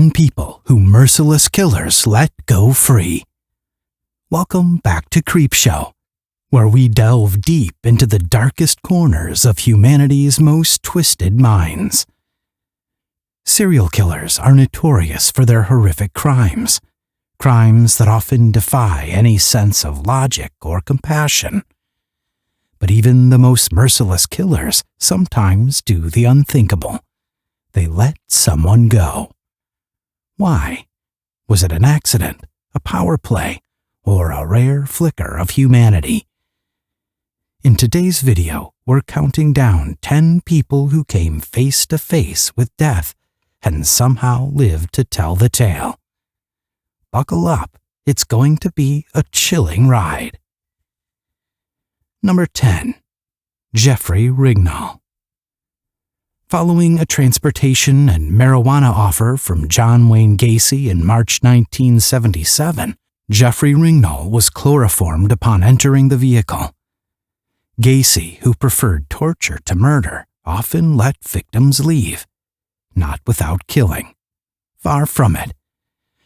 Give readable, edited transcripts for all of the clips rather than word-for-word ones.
10 people who merciless killers let go free. Welcome back to Creepshow, where we delve deep into the darkest corners of humanity's most twisted minds. Serial killers are notorious for their horrific crimes that often defy any sense of logic or compassion. But even the most merciless killers sometimes do the unthinkable. They let someone go. Why? Was it an accident, a power play, or a rare flicker of humanity? In today's video, we're counting down 10 people who came face to face with death and somehow lived to tell the tale. Buckle up, it's going to be a chilling ride. Number 10. Jeffrey Rignall. Following a transportation and marijuana offer from John Wayne Gacy in March 1977, Jeffrey Rignall was chloroformed upon entering the vehicle. Gacy, who preferred torture to murder, often let victims leave, not without killing. Far from it.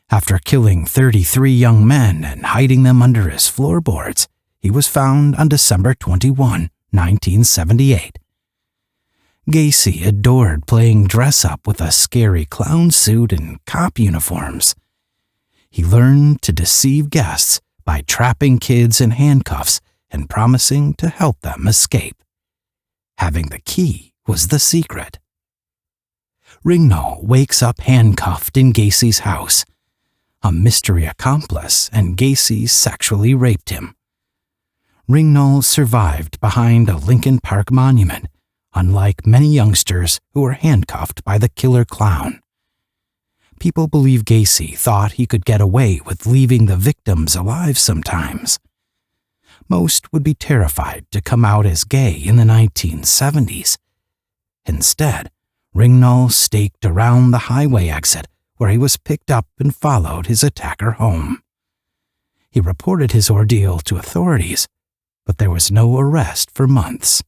After killing 33 young men and hiding them under his floorboards, he was found on December 21, 1978. Gacy adored playing dress-up with a scary clown suit and cop uniforms. He learned to deceive guests by trapping kids in handcuffs and promising to help them escape. Having the key was the secret. Rignall wakes up handcuffed in Gacy's house. A mystery accomplice, and Gacy sexually raped him. Rignall survived behind a Lincoln Park monument, unlike many youngsters who were handcuffed by the killer clown. People believe Gacy thought he could get away with leaving the victims alive sometimes. Most would be terrified to come out as gay in the 1970s. Instead, Rignall staked around the highway exit where he was picked up and followed his attacker home. He reported his ordeal to authorities, but there was no arrest for months.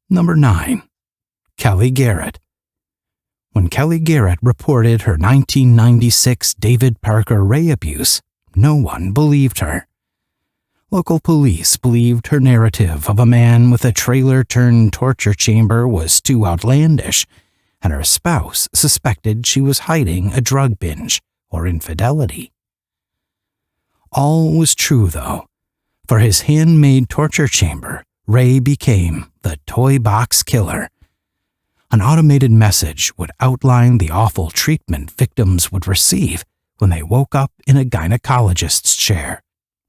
Number 9. Kelly Garrett. When Kelly Garrett reported her 1996 David Parker Ray abuse, no one believed her. Local police believed her narrative of a man with a trailer-turned-torture chamber was too outlandish, and her spouse suspected she was hiding a drug binge or infidelity. All was true, though. For his handmade torture chamber, Ray became the Toy Box Killer. An automated message would outline the awful treatment victims would receive when they woke up in a gynecologist's chair.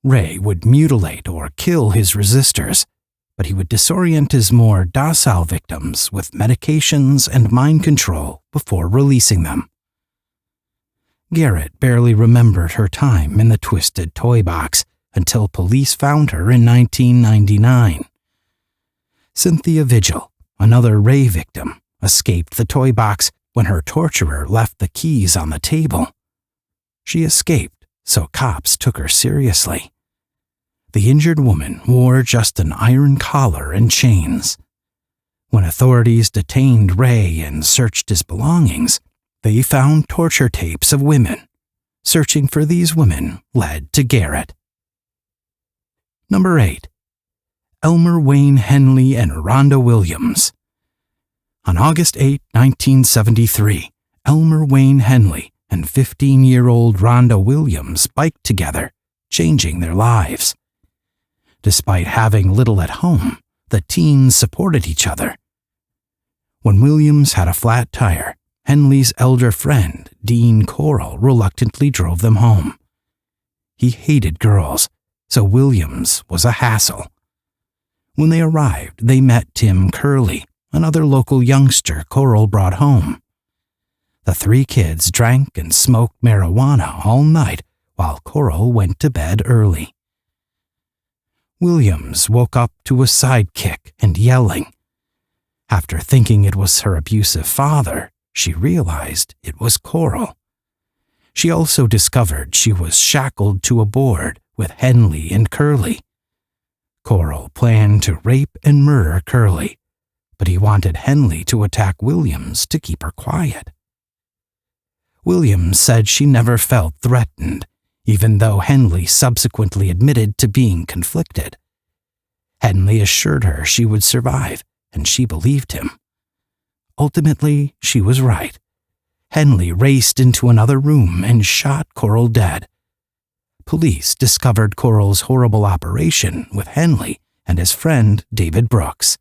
Ray would mutilate or kill his resistors, but he would disorient his more docile victims with medications and mind control before releasing them. Garrett barely remembered her time in the twisted toy box until police found her in 1999. Cynthia Vigil, another Ray victim, escaped the toy box when her torturer left the keys on the table. She escaped, so cops took her seriously. The injured woman wore just an iron collar and chains. When authorities detained Ray and searched his belongings, they found torture tapes of women. Searching for these women led to Garrett. Number 8. Elmer Wayne Henley and Rhonda Williams. On August 8, 1973, Elmer Wayne Henley and 15-year-old Rhonda Williams biked together, changing their lives. Despite having little at home, the teens supported each other. When Williams had a flat tire, Henley's elder friend, Dean Corll, reluctantly drove them home. He hated girls, so Williams was a hassle. When they arrived, they met Tim Curley, another local youngster Corll brought home. The three kids drank and smoked marijuana all night while Corll went to bed early. Williams woke up to a sidekick and yelling. After thinking it was her abusive father, she realized it was Corll. She also discovered she was shackled to a board with Henley and Curley. Corll planned to rape and murder Curley, but he wanted Henley to attack Williams to keep her quiet. Williams said she never felt threatened, even though Henley subsequently admitted to being conflicted. Henley assured her she would survive, and she believed him. Ultimately, she was right. Henley raced into another room and shot Corll dead. Police discovered Corll's horrible operation with Henley and his friend David Brooks.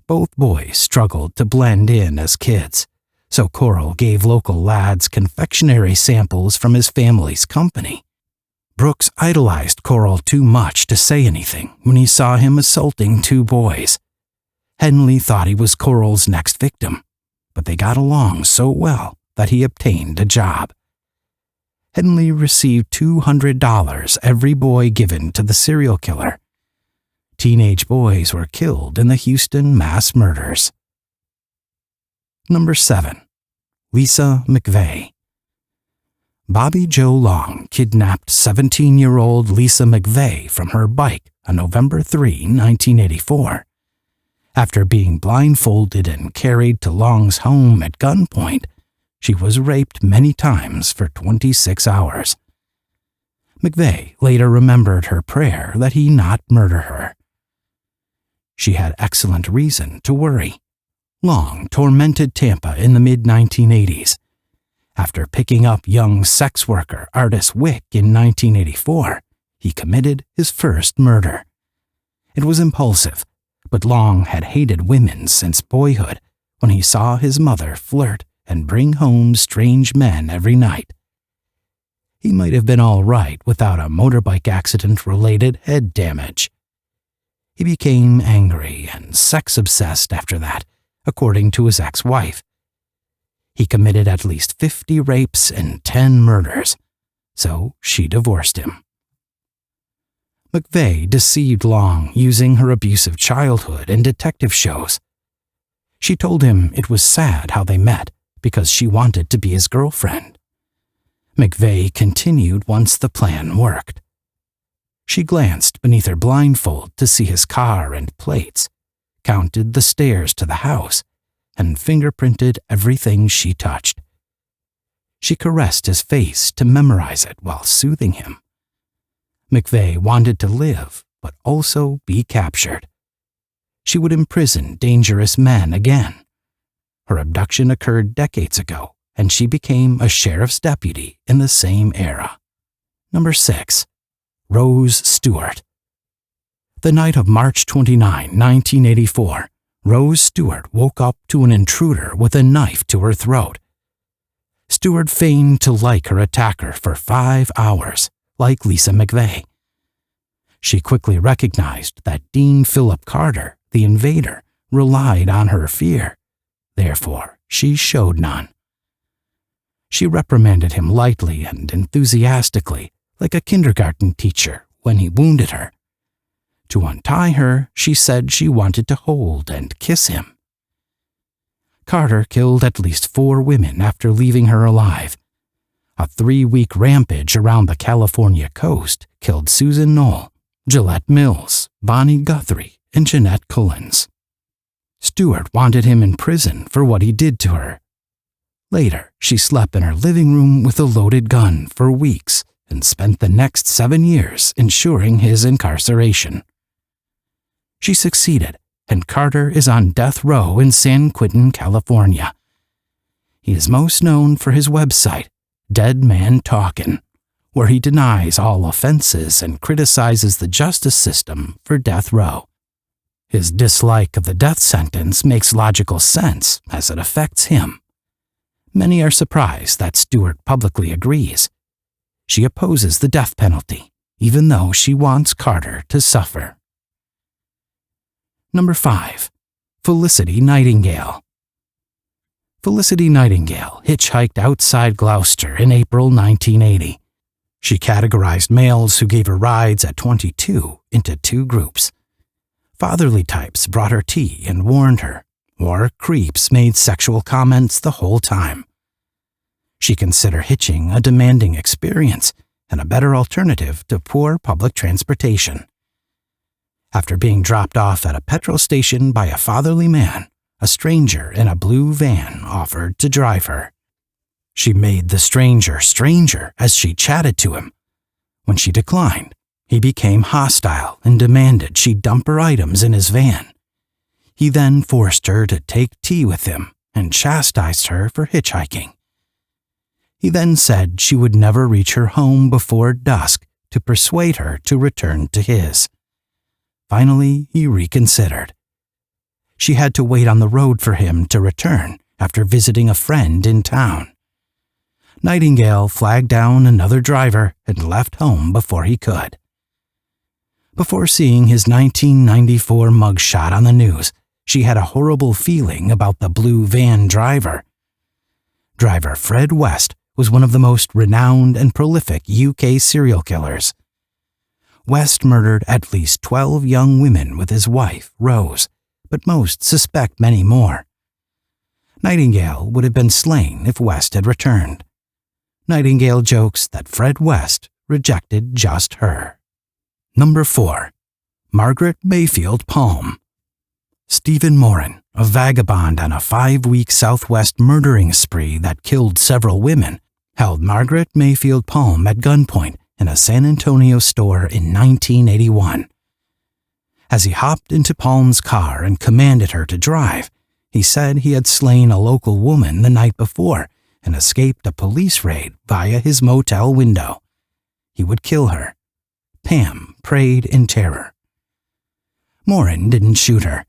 Both boys struggled to blend in as kids, so Corll gave local lads confectionery samples from his family's company. Brooks idolized Corll too much to say anything when he saw him assaulting two boys. Henley thought he was Corll's next victim, but they got along so well that he obtained a job. Henley received $200 every boy given to the serial killer. Teenage boys were killed in the Houston mass murders. Number 7. Lisa McVey. Bobby Joe Long kidnapped 17-year-old Lisa McVey from her bike on November 3, 1984. After being blindfolded and carried to Long's home at gunpoint, she was raped many times for 26 hours. McVey later remembered her prayer that he not murder her. She had excellent reason to worry. Long tormented Tampa in the mid-1980s. After picking up young sex worker Artis Wick in 1984, he committed his first murder. It was impulsive, but Long had hated women since boyhood when he saw his mother flirt and bring home strange men every night. He might have been all right without a motorbike accident-related head damage. He became angry and sex-obsessed after that, according to his ex-wife. He committed at least 50 rapes and 10 murders, so she divorced him. McVey deceived Long using her abusive childhood in detective shows. She told him it was sad how they met because she wanted to be his girlfriend. McVey continued once the plan worked. She glanced beneath her blindfold to see his car and plates, counted the stairs to the house, and fingerprinted everything she touched. She caressed his face to memorize it while soothing him. McVey wanted to live, but also be captured. She would imprison dangerous men again. Her abduction occurred decades ago, and she became a sheriff's deputy in the same era. Number 6. Rose Stewart. The night of March 29, 1984, Rose Stewart woke up to an intruder with a knife to her throat. Stewart feigned to like her attacker for 5 hours, like Lisa McVey. She quickly recognized that Dean Phillip Carter, the invader, relied on her fear. Therefore, she showed none. She reprimanded him lightly and enthusiastically, like a kindergarten teacher when he wounded her. To untie her, she said she wanted to hold and kiss him. Carter killed at least 4 women after leaving her alive. A 3-week rampage around the California coast killed Susan Knoll, Gillette Mills, Bonnie Guthrie, and Jeanette Cullens. Stewart wanted him in prison for what he did to her. Later, she slept in her living room with a loaded gun for weeks and spent the next 7 years ensuring his incarceration. She succeeded, and Carter is on death row in San Quentin, California. He is most known for his website, Dead Man Talkin', where he denies all offenses and criticizes the justice system for death row. His dislike of the death sentence makes logical sense as it affects him. Many are surprised that Stewart publicly agrees. She opposes the death penalty, even though she wants Carter to suffer. Number 5. Felicity Nightingale. Felicity Nightingale hitchhiked outside Gloucester in April 1980. She categorized males who gave her rides at 22 into 2 groups. Fatherly types brought her tea and warned her, or creeps made sexual comments the whole time. She considered hitching a demanding experience and a better alternative to poor public transportation. After being dropped off at a petrol station by a fatherly man, a stranger in a blue van offered to drive her. She made the stranger stranger as she chatted to him. When she declined, he became hostile and demanded she dump her items in his van. He then forced her to take tea with him and chastised her for hitchhiking. He then said she would never reach her home before dusk to persuade her to return to his. Finally, he reconsidered. She had to wait on the road for him to return after visiting a friend in town. Nightingale flagged down another driver and left home before he could. Before seeing his 1994 mugshot on the news, she had a horrible feeling about the blue van driver. Driver Fred West was one of the most renowned and prolific UK serial killers. West murdered at least 12 young women with his wife, Rose, but most suspect many more. Nightingale would have been slain if West had returned. Nightingale jokes that Fred West rejected just her. Number 4. Margaret Mayfield Palm. Stephen Morin, a vagabond on a 5-week Southwest murdering spree that killed several women, held Margaret Mayfield Palm at gunpoint in a San Antonio store in 1981. As he hopped into Palm's car and commanded her to drive, he said he had slain a local woman the night before and escaped a police raid via his motel window. He would kill her. Pam prayed in terror. Morin didn't shoot her.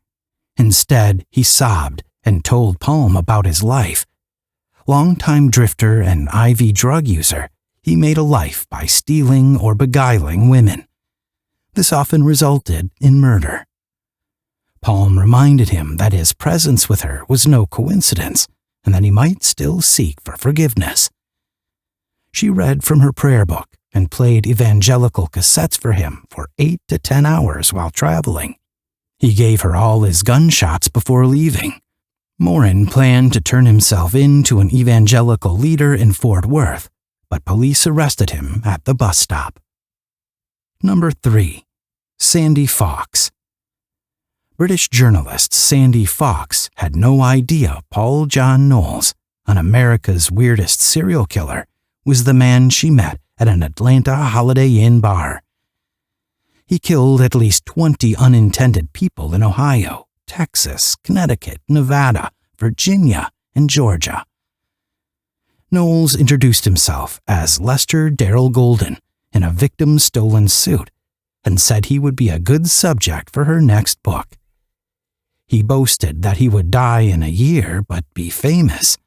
Instead, he sobbed and told Palm about his life. Longtime drifter and IV drug user, he made a life by stealing or beguiling women. This often resulted in murder. Palm reminded him that his presence with her was no coincidence and that he might still seek for forgiveness. She read from her prayer book and played evangelical cassettes for him for 8 to 10 hours while traveling. He gave her all his gunshots before leaving. Morin planned to turn himself into an evangelical leader in Fort Worth, but police arrested him at the bus stop. Number 3. Sandy Fawkes. British journalist Sandy Fawkes had no idea Paul John Knowles, an America's weirdest serial killer, was the man she met at an Atlanta Holiday Inn bar. He killed at least 20 unintended people in Ohio, Texas, Connecticut, Nevada, Virginia, and Georgia. Knowles introduced himself as Lester Darrell Golden in a victim-stolen suit and said he would be a good subject for her next book. He boasted that he would die in a year but be famous.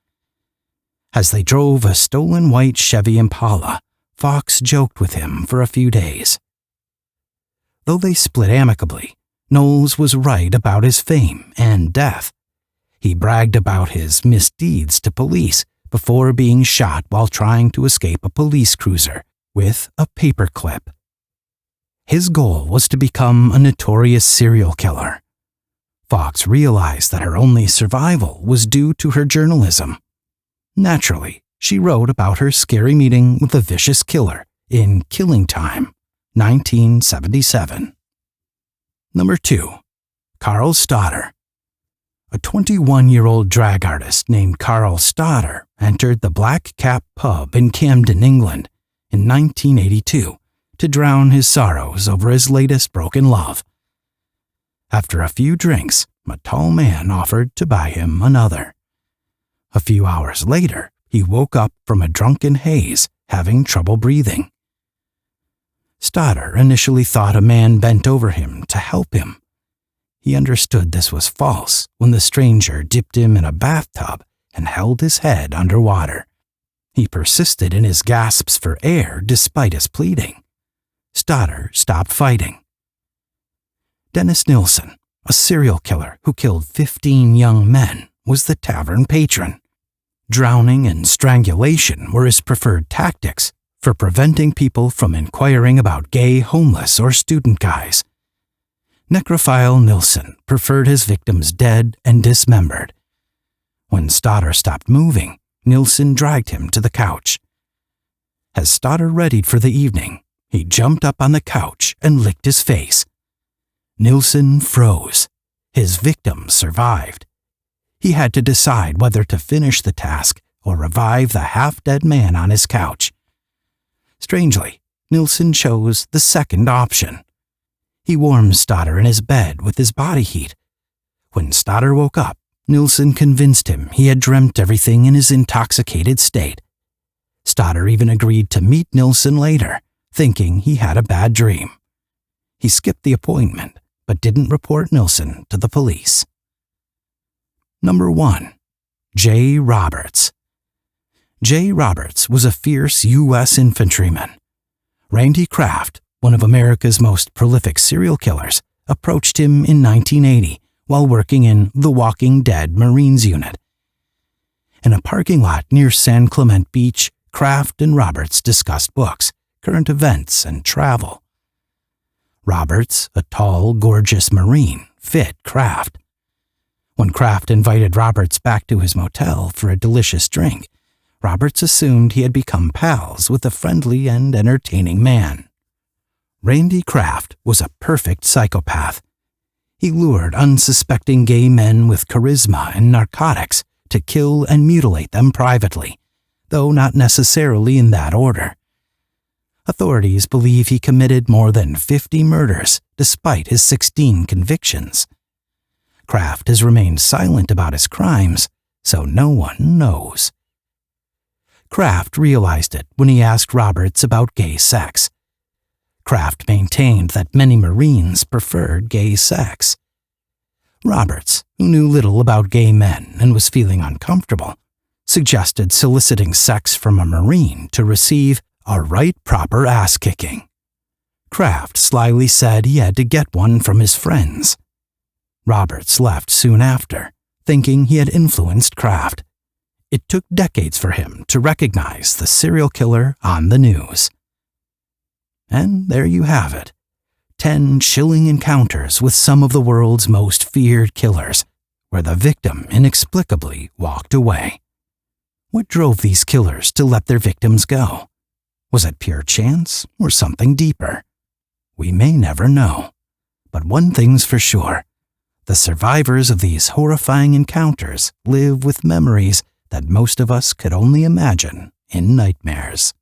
As they drove a stolen white Chevy Impala, Fawkes joked with him for a few days. Though they split amicably, Knowles was right about his fame and death. He bragged about his misdeeds to police before being shot while trying to escape a police cruiser with a paperclip. His goal was to become a notorious serial killer. Fawkes realized that her only survival was due to her journalism. Naturally, she wrote about her scary meeting with a vicious killer in Killing Time, 1977. Number 2. Carl Stotter. A 21-year-old drag artist named Carl Stotter entered the Black Cap pub in Camden, England, in 1982 to drown his sorrows over his latest broken love. After a few drinks, a tall man offered to buy him another. A few hours later, he woke up from a drunken haze, having trouble breathing. Stotter initially thought a man bent over him to help him. He understood this was false when the stranger dipped him in a bathtub and held his head underwater. He persisted in his gasps for air despite his pleading. Stotter stopped fighting. Dennis Nilsen, a serial killer who killed 15 young men, was the tavern patron. Drowning and strangulation were his preferred tactics for preventing people from inquiring about gay, homeless, or student guys. Necrophile Nilsen preferred his victims dead and dismembered. When Stotter stopped moving, Nilsen dragged him to the couch. As Stotter readied for the evening, he jumped up on the couch and licked his face. Nilsen froze. His victim survived. He had to decide whether to finish the task or revive the half-dead man on his couch. Strangely, Nilsen chose the second option. He warmed Stotter in his bed with his body heat. When Stotter woke up, Nilsen convinced him he had dreamt everything in his intoxicated state. Stotter even agreed to meet Nilsen later, thinking he had a bad dream. He skipped the appointment, but didn't report Nilsen to the police. Number 1. J. Roberts. J. Roberts was a fierce U.S. infantryman. Randy Kraft, one of America's most prolific serial killers, approached him in 1980 while working in the Walking Dead Marines unit. In a parking lot near San Clemente Beach, Kraft and Roberts discussed books, current events, and travel. Roberts, a tall, gorgeous Marine, fit Kraft. When Kraft invited Roberts back to his motel for a delicious drink, Roberts assumed he had become pals with a friendly and entertaining man. Randy Kraft was a perfect psychopath. He lured unsuspecting gay men with charisma and narcotics to kill and mutilate them privately, though not necessarily in that order. Authorities believe he committed more than 50 murders despite his 16 convictions. Kraft has remained silent about his crimes, so no one knows. Kraft realized it when he asked Roberts about gay sex. Kraft maintained that many Marines preferred gay sex. Roberts, who knew little about gay men and was feeling uncomfortable, suggested soliciting sex from a Marine to receive a right proper ass-kicking. Kraft slyly said he had to get one from his friends. Roberts left soon after, thinking he had influenced Kraft. It took decades for him to recognize the serial killer on the news. And there you have it. 10 chilling encounters with some of the world's most feared killers, where the victim inexplicably walked away. What drove these killers to let their victims go? Was it pure chance or something deeper? We may never know. But one thing's for sure. The survivors of these horrifying encounters live with memories that most of us could only imagine in nightmares.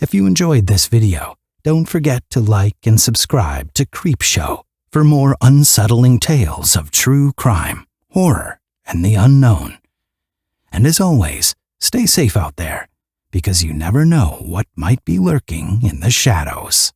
If you enjoyed this video, don't forget to like and subscribe to Creepshow for more unsettling tales of true crime, horror, and the unknown. And as always, stay safe out there, because you never know what might be lurking in the shadows.